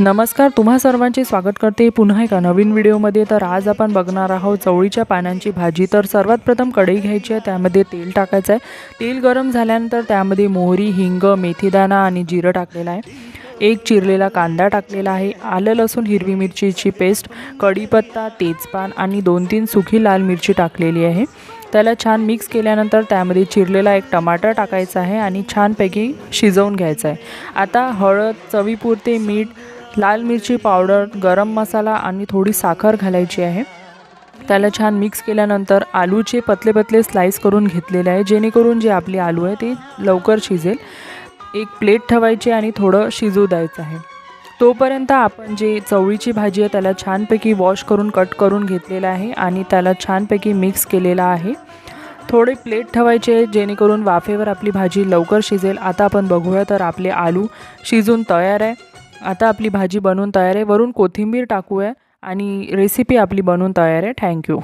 नमस्कार, तुम्हा सर्वांचे स्वागत करते पुन्हा एका नवीन व्हिडिओमध्ये। तर आज आपण बघणार आहोत चवळीच्या पानांची भाजी। तर सर्वात प्रथम कढई घ्यायची आहे, त्यामध्ये तेल टाकायचं आहे। तेल गरम झाल्यानंतर त्यामध्ये मोहरी, हिंग, मेथीदाणा आणि जिरं टाकलेलं आहे। एक चिरलेला कांदा टाकलेला आहे, आलं लसूण हिरवी मिरचीची पेस्ट, कढीपत्ता, तेजपान आणि 2-3 सुकी लाल मिरची टाकलेली आहे। त्याला छान मिक्स केल्यानंतर त्यामध्ये चिरलेला एक टमाटर टाकायचा आहे आणि छानपैकी शिजवून घ्यायचं आहे। आता हळद, चवीपुरते मीठ, लाल मिरची पावडर, गरम मसाला आणि थोडी साखर घालायची आहे। त्याला छान मिक्स केल्यानंतर आलूचे पतले पतले स्लाइस करून घेतलेले आहे, जेणेकरून जे आपले आलू आहे ते लवकर शिजेल। एक प्लेट ठेवायची आणि थोडं शिजू द्यायचं आहे। तोपर्यंत आपण जे चवळीची भाजी आहे त्याला छानपैकी वॉश करून कट करून घेतलेला आहे आणि त्याला छानपैकी मिक्स केलेला आहे। थोडी प्लेट ठेवायची आहे, जेणेकरून वाफेवर आपली भाजी लवकर शिजेल। आता आपण बघूया, तर आपले आलू शिजून तयार आहे। आता आपली भाजी बनवून तयार आहे। वरून कोथिंबीर टाकूया आणि रेसिपी आपली बनवून तयार आहे। थँक्यू।